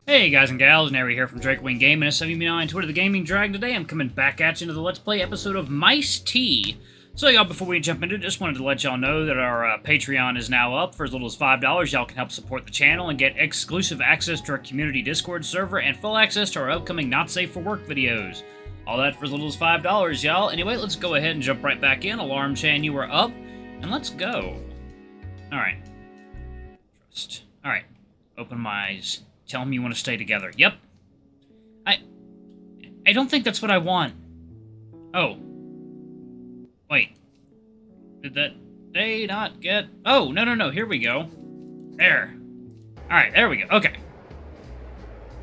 Hey guys and gals, Nary here from Drakewing Gaming, and some of you know on Twitter the Gaming Drag. Today I'm coming back at you into the Let's Play episode of Mice Tea. So y'all, before we jump into it, just wanted to let y'all know that our Patreon is now up. For as little as $5, y'all can help support the channel and get exclusive access to our community Discord server and full access to our upcoming Not Safe for Work videos. All that for as little as $5, y'all. Anyway, let's go ahead and jump right back in. Alarm Chan, you are up, and let's go. Alright. Trust. Alright. Open my eyes. Tell him you want to stay together. Yep. I don't think that's what I want. Oh. Wait. Did that day not get... Oh, no. Here we go. There. Alright, there we go. Okay.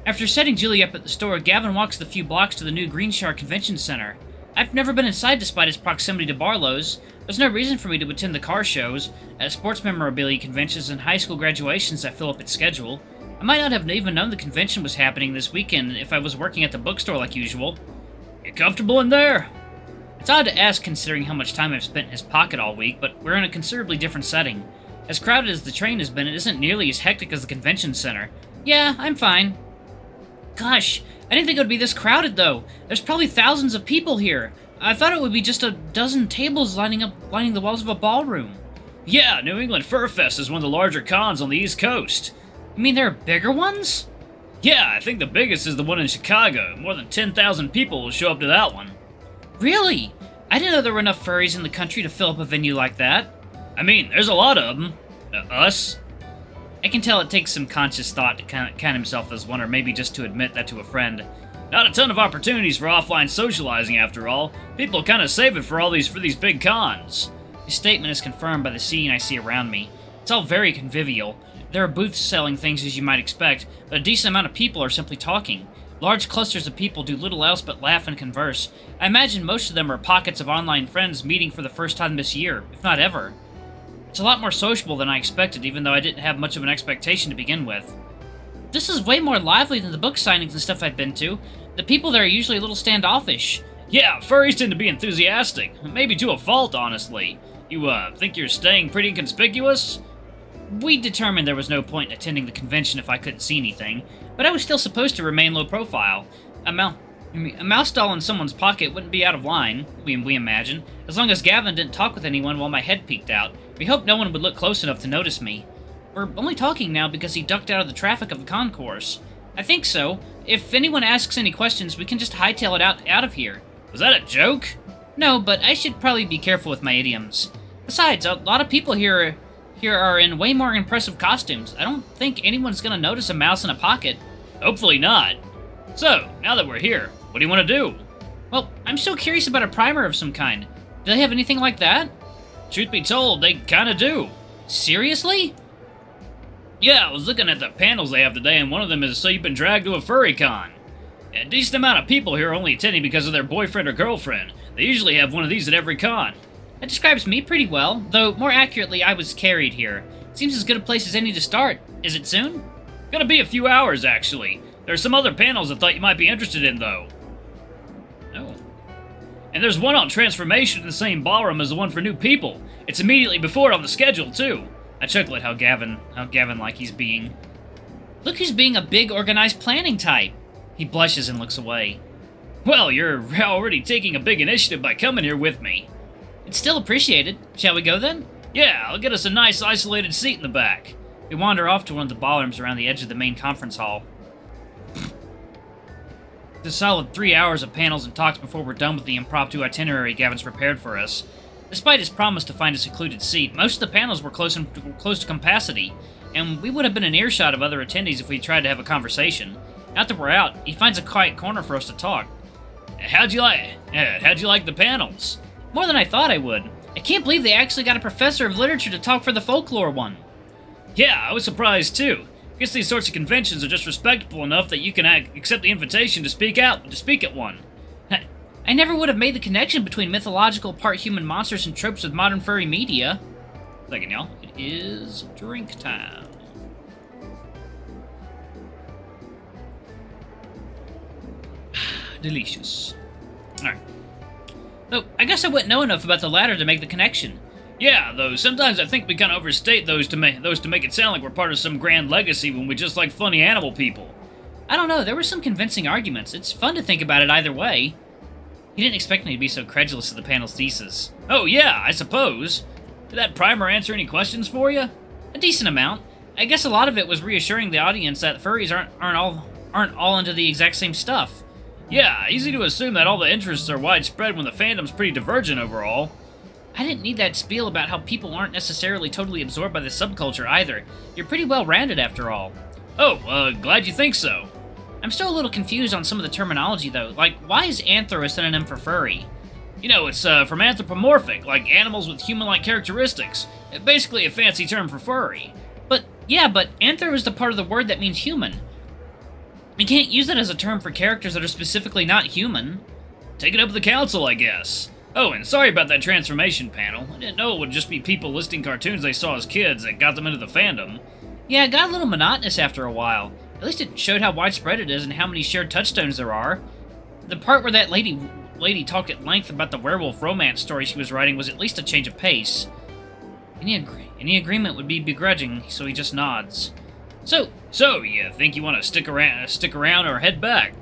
After setting Julie up at the store, Gavin walks the few blocks to the new Green Shark Convention Center. I've never been inside despite its proximity to Barlow's. There's no reason for me to attend the car shows, sports memorabilia conventions, and high school graduations that fill up its schedule. I might not have even known the convention was happening this weekend if I was working at the bookstore like usual. Get comfortable in there? It's odd to ask considering how much time I've spent in his pocket all week, but we're in a considerably different setting. As crowded as the train has been, it isn't nearly as hectic as the convention center. Yeah, I'm fine. Gosh, I didn't think it would be this crowded though. There's probably thousands of people here. I thought it would be just a dozen tables lining the walls of a ballroom. Yeah, New England Fur Fest is one of the larger cons on the East Coast. You mean there are bigger ones? Yeah, I think the biggest is the one in Chicago. More than 10,000 people will show up to that one. Really? I didn't know there were enough furries in the country to fill up a venue like that. I mean, there's a lot of them. Us. I can tell it takes some conscious thought to count himself as one, or maybe just to admit that to a friend. Not a ton of opportunities for offline socializing, after all. People kind of save it for these big cons. His statement is confirmed by the scene I see around me. It's all very convivial. There are booths selling things as you might expect, but a decent amount of people are simply talking. Large clusters of people do little else but laugh and converse. I imagine most of them are pockets of online friends meeting for the first time this year, if not ever. It's a lot more sociable than I expected, even though I didn't have much of an expectation to begin with. This is way more lively than the book signings and stuff I've been to. The people there are usually a little standoffish. Yeah, furries tend to be enthusiastic. Maybe to a fault, honestly. You, think you're staying pretty inconspicuous? We determined there was no point in attending the convention if I couldn't see anything, but I was still supposed to remain low profile. A mouse doll in someone's pocket wouldn't be out of line, we imagine, as long as Gavin didn't talk with anyone while my head peeked out. We hoped no one would look close enough to notice me. We're only talking now because he ducked out of the traffic of the concourse. I think so. If anyone asks any questions, we can just hightail it out of here. Was that a joke? No, but I should probably be careful with my idioms. Besides, a lot of people here are in way more impressive costumes. I don't think anyone's gonna notice a mouse in a pocket. Hopefully not. So, now that we're here, what do you want to do? Well, I'm so curious about a primer of some kind. Do they have anything like that? Truth be told, they kinda do. Seriously? Yeah, I was looking at the panels they have today, and one of them is So You've Been Dragged to a Furry Con. A decent amount of people here are only attending because of their boyfriend or girlfriend. They usually have one of these at every con. That describes me pretty well, though more accurately, I was carried here. Seems as good a place as any to start. Is it soon? Gonna be a few hours, actually. There's some other panels I thought you might be interested in, though. Oh. And there's one on transformation in the same ballroom as the one for new people. It's immediately before it on the schedule, too. I chuckle at how Gavin like he's being. Look who's being a big organized planning type. He blushes and looks away. Well, you're already taking a big initiative by coming here with me. It's still appreciated. Shall we go then? Yeah, I'll get us a nice isolated seat in the back. We wander off to one of the ballrooms around the edge of the main conference hall. It's a solid 3 hours of panels and talks before we're done with the impromptu itinerary Gavin's prepared for us. Despite his promise to find a secluded seat, most of the panels were close to capacity, and we would have been in earshot of other attendees if we tried to have a conversation. Now that we're out, he finds a quiet corner for us to talk. How'd you like the panels? More than I thought I would. I can't believe they actually got a professor of literature to talk for the folklore one. Yeah, I was surprised too. I guess these sorts of conventions are just respectful enough that you can accept the invitation to speak at one. I never would have made the connection between mythological part-human monsters and tropes with modern furry media. Second, y'all. It is drink time. Delicious. Alright. Though, I guess I wouldn't know enough about the latter to make the connection. Yeah, though sometimes I think we kind of overstate those to make it sound like we're part of some grand legacy when we just like funny animal people. I don't know, there were some convincing arguments. It's fun to think about it either way. He didn't expect me to be so credulous of the panel's thesis. Oh yeah, I suppose. Did that primer answer any questions for you? A decent amount. I guess a lot of it was reassuring the audience that furries aren't all into the exact same stuff. Yeah, easy to assume that all the interests are widespread when the fandom's pretty divergent overall. I didn't need that spiel about how people aren't necessarily totally absorbed by the subculture either. You're pretty well-rounded after all. Oh, glad you think so. I'm still a little confused on some of the terminology though. Like, why is anthro a synonym for furry? You know, it's from anthropomorphic, like animals with human-like characteristics. Basically a fancy term for furry. But anthro is the part of the word that means human. You can't use it as a term for characters that are specifically not human. Take it up with the council, I guess. Oh, and sorry about that transformation panel. I didn't know it would just be people listing cartoons they saw as kids that got them into the fandom. Yeah, it got a little monotonous after a while. At least it showed how widespread it is and how many shared touchstones there are. The part where that lady talked at length about the werewolf romance story she was writing was at least a change of pace. Any agreement would be begrudging, so he just nods. So you think you want to stick around or head back?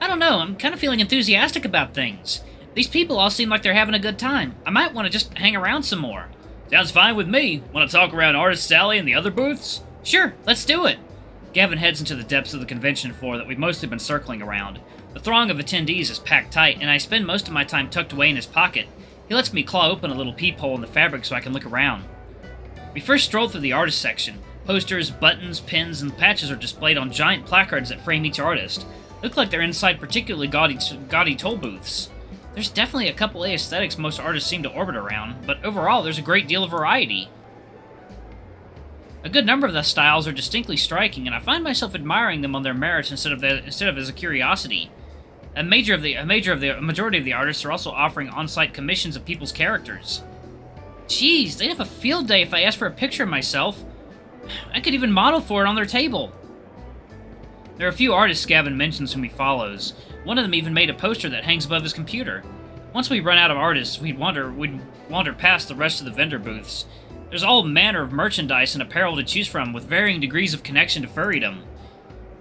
I don't know, I'm kind of feeling enthusiastic about things. These people all seem like they're having a good time. I might want to just hang around some more. Sounds fine with me. Want to talk around Artist Alley and the other booths? Sure, let's do it. Gavin heads into the depths of the convention floor that we've mostly been circling around. The throng of attendees is packed tight, and I spend most of my time tucked away in his pocket. He lets me claw open a little peephole in the fabric so I can look around. We first stroll through the artist section. Posters, buttons, pins, and patches are displayed on giant placards that frame each artist. Look like they're inside particularly gaudy toll booths. There's definitely a couple of aesthetics most artists seem to orbit around, but overall there's a great deal of variety. A good number of the styles are distinctly striking, and I find myself admiring them on their merits instead of as a curiosity. A majority of the artists are also offering on-site commissions of people's characters. Jeez, they'd have a field day if I asked for a picture of myself. I could even model for it on their table. There are a few artists Gavin mentions whom he follows. One of them even made a poster that hangs above his computer. Once we run out of artists, we'd wander past the rest of the vendor booths. There's all manner of merchandise and apparel to choose from, with varying degrees of connection to furrydom.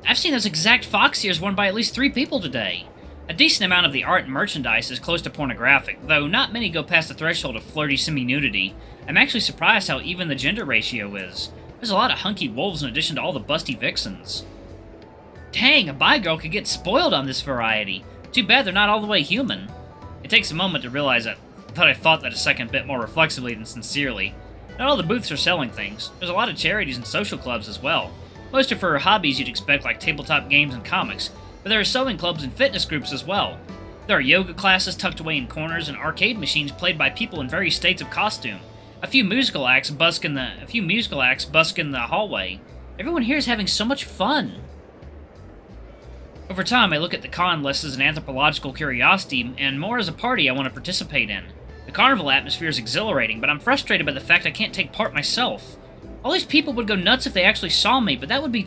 I've seen those exact fox ears worn by at least 3 people today. A decent amount of the art and merchandise is close to pornographic, though not many go past the threshold of flirty semi-nudity. I'm actually surprised how even the gender ratio is. There's a lot of hunky wolves in addition to all the busty vixens. Dang, a bi girl could get spoiled on this variety. Too bad they're not all the way human. It takes a moment to realize that, but I thought that a second bit more reflexively than sincerely. Not all the booths are selling things. There's a lot of charities and social clubs as well. Most are for hobbies you'd expect, like tabletop games and comics, but there are sewing clubs and fitness groups as well. There are yoga classes tucked away in corners and arcade machines played by people in various states of costume. A few musical acts busk in the hallway. Everyone here is having so much fun. Over time, I look at the con less as an anthropological curiosity and more as a party I want to participate in. The carnival atmosphere is exhilarating, but I'm frustrated by the fact I can't take part myself. All these people would go nuts if they actually saw me, but that would be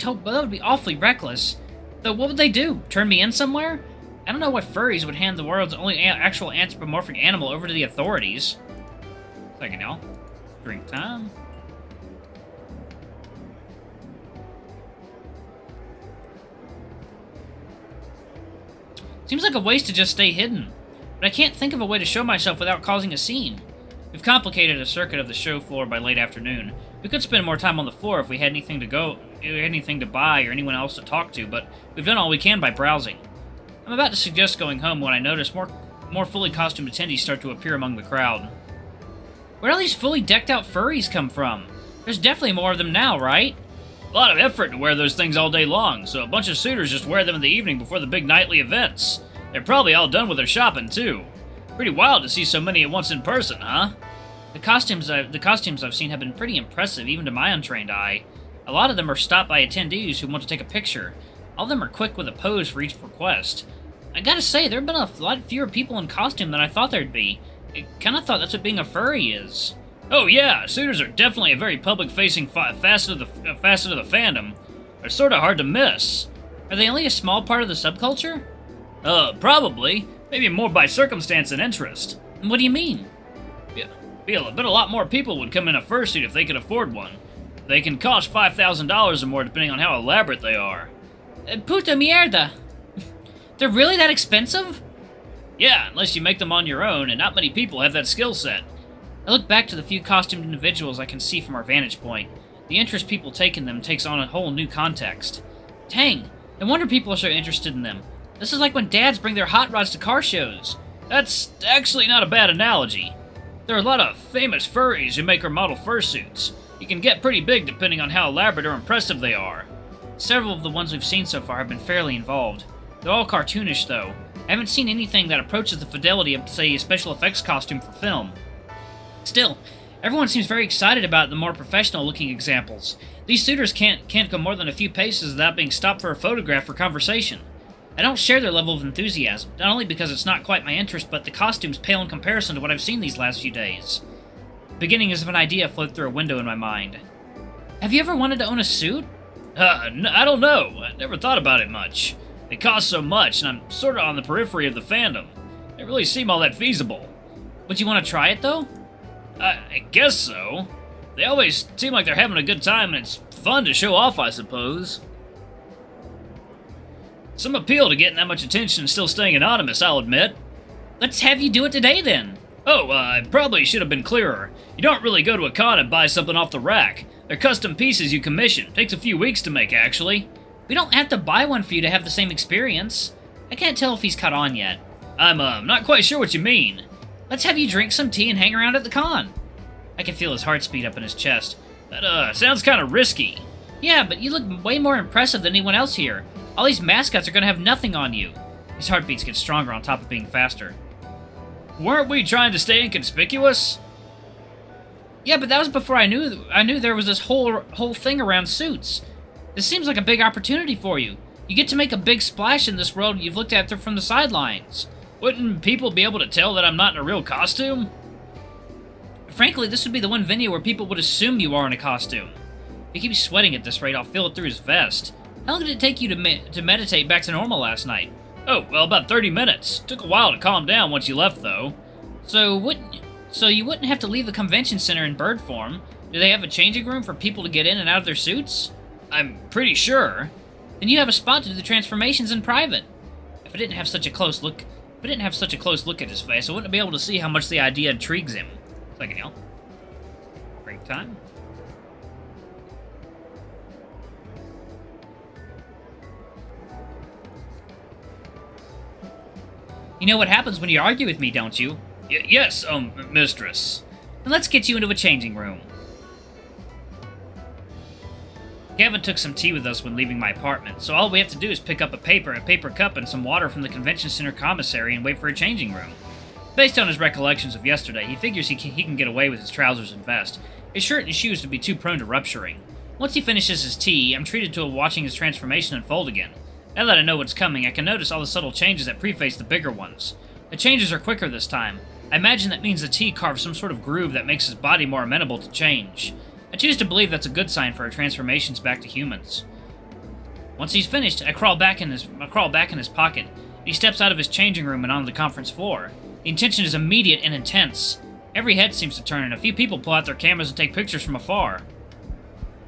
awfully reckless. Though what would they do? Turn me in somewhere? I don't know why furries would hand the world's only actual anthropomorphic animal over to the authorities. Second, y'all. Drink time. Seems like a waste to just stay hidden, but I can't think of a way to show myself without causing a scene. We've complicated a circuit of the show floor by late afternoon. We could spend more time on the floor if we had anything to buy or anyone else to talk to, but we've done all we can by browsing. I'm about to suggest going home when I notice more fully costumed attendees start to appear among the crowd. Where do all these fully decked out furries come from? There's definitely more of them now, right? A lot of effort to wear those things all day long, so a bunch of suitors just wear them in the evening before the big nightly events. They're probably all done with their shopping, too. Pretty wild to see so many at once in person, huh? The costumes I've seen have been pretty impressive, even to my untrained eye. A lot of them are stopped by attendees who want to take a picture. All of them are quick with a pose for each request. I gotta say, there have been a lot fewer people in costume than I thought there'd be. I kinda thought that's what being a furry is. Oh yeah, suitors are definitely a very public-facing facet of the fandom. They're sorta hard to miss. Are they only a small part of the subculture? Probably. Maybe more by circumstance than interest. What do you mean? I bet a lot more people would come in a fursuit if they could afford one. They can cost $5,000 or more depending on how elaborate they are. Puta mierda. They're really that expensive? Yeah, unless you make them on your own, and not many people have that skill set. I look back to the few costumed individuals I can see from our vantage point. The interest people take in them takes on a whole new context. Dang, no wonder people are so interested in them. This is like when dads bring their hot rods to car shows. That's actually not a bad analogy. There are a lot of famous furries who make or model fursuits. You can get pretty big depending on how elaborate or impressive they are. Several of the ones we've seen so far have been fairly involved. They're all cartoonish, though. I haven't seen anything that approaches the fidelity of, say, a special effects costume for film. Still, everyone seems very excited about the more professional-looking examples. These suitors can't go more than a few paces without being stopped for a photograph or conversation. I don't share their level of enthusiasm, not only because it's not quite my interest, but the costumes pale in comparison to what I've seen these last few days. The beginning as of an idea floated through a window in my mind. Have you ever wanted to own a suit? I don't know. I never thought about it much. They cost so much, and I'm sort of on the periphery of the fandom. They really seem all that feasible. Would you want to try it, though? I guess so. They always seem like they're having a good time, and it's fun to show off, I suppose. Some appeal to getting that much attention and still staying anonymous, I'll admit. Let's have you do it today, then. Oh, I probably should have been clearer. You don't really go to a con and buy something off the rack. They're custom pieces you commission. Takes a few weeks to make, actually. We don't have to buy one for you to have the same experience. I can't tell if he's caught on yet. I'm not quite sure what you mean. Let's have you drink some tea and hang around at the con. I can feel his heart speed up in his chest. That, sounds kind of risky. Yeah, but you look way more impressive than anyone else here. All these mascots are gonna have nothing on you. His heartbeats get stronger on top of being faster. Weren't we trying to stay inconspicuous? Yeah, but that was before I knew there was this whole thing around suits. This seems like a big opportunity for you. You get to make a big splash in this world you've looked at from the sidelines. Wouldn't people be able to tell that I'm not in a real costume? Frankly, this would be the one venue where people would assume you are in a costume. If he keeps sweating at this rate, I'll feel it through his vest. How long did it take you to meditate back to normal last night? Oh, well, about 30 minutes. Took a while to calm down once you left, though. So you wouldn't have to leave the convention center in bird form. Do they have a changing room for people to get in and out of their suits? I'm pretty sure. Then you have a spot to do the transformations in private. If I didn't have such a close look at his face, I wouldn't be able to see how much the idea intrigues him. Second, y'all. Break time. You know what happens when you argue with me, don't you? Yes, mistress. Then let's get you into a changing room. Gavin took some tea with us when leaving my apartment, so all we have to do is pick up a paper cup, and some water from the convention center commissary and wait for a changing room. Based on his recollections of yesterday, he figures he can get away with his trousers and vest. His shirt and shoes would be too prone to rupturing. Once he finishes his tea, I'm treated to watching his transformation unfold again. Now that I know what's coming, I can notice all the subtle changes that preface the bigger ones. The changes are quicker this time. I imagine that means the tea carves some sort of groove that makes his body more amenable to change. I choose to believe that's a good sign for our transformations back to humans. Once he's finished, I crawl back in his pocket. He steps out of his changing room and onto the conference floor. The intention is immediate and intense. Every head seems to turn, and a few people pull out their cameras and take pictures from afar.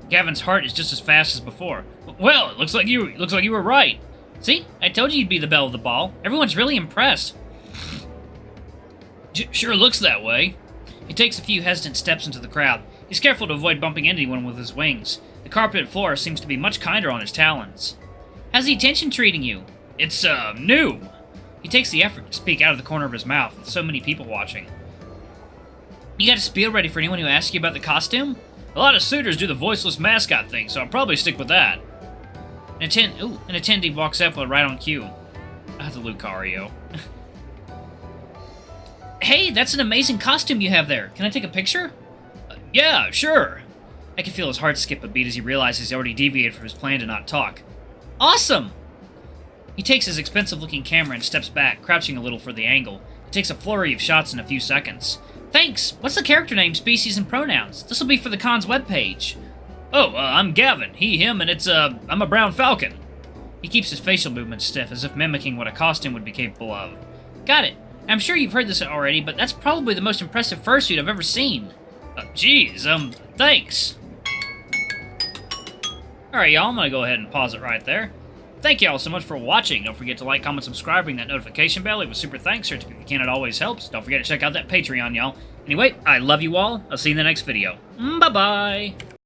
Gavin's heart is just as fast as before. Well, it looks like you were right. See? I told you you'd be the belle of the ball. Everyone's really impressed. Sure looks that way. He takes a few hesitant steps into the crowd. He's careful to avoid bumping into anyone with his wings. The carpeted floor seems to be much kinder on his talons. How's the attention treating you? It's, new. He takes the effort to speak out of the corner of his mouth with so many people watching. You got a spiel ready for anyone who asks you about the costume? A lot of suitors do the voiceless mascot thing, so I'll probably stick with that. An attendee walks up right on cue. The Lucario. Hey, that's an amazing costume you have there. Can I take a picture? Yeah, sure. I can feel his heart skip a beat as he realizes he already deviated from his plan to not talk. Awesome! He takes his expensive-looking camera and steps back, crouching a little for the angle. It takes a flurry of shots in a few seconds. Thanks! What's the character name, species, and pronouns? This'll be for the con's webpage. Oh, I'm Gavin. He, him, and I'm a brown falcon. He keeps his facial movements stiff, as if mimicking what a costume would be capable of. Got it. I'm sure you've heard this already, but that's probably the most impressive fursuit I've ever seen. Geez, thanks. Alright, y'all, I'm gonna go ahead and pause it right there. Thank you all so much for watching. Don't forget to like, comment, subscribe, ring that notification bell, leave a super thanks, search if you can, it always helps. Don't forget to check out that Patreon, y'all. Anyway, I love you all. I'll see you in the next video. Bye-bye!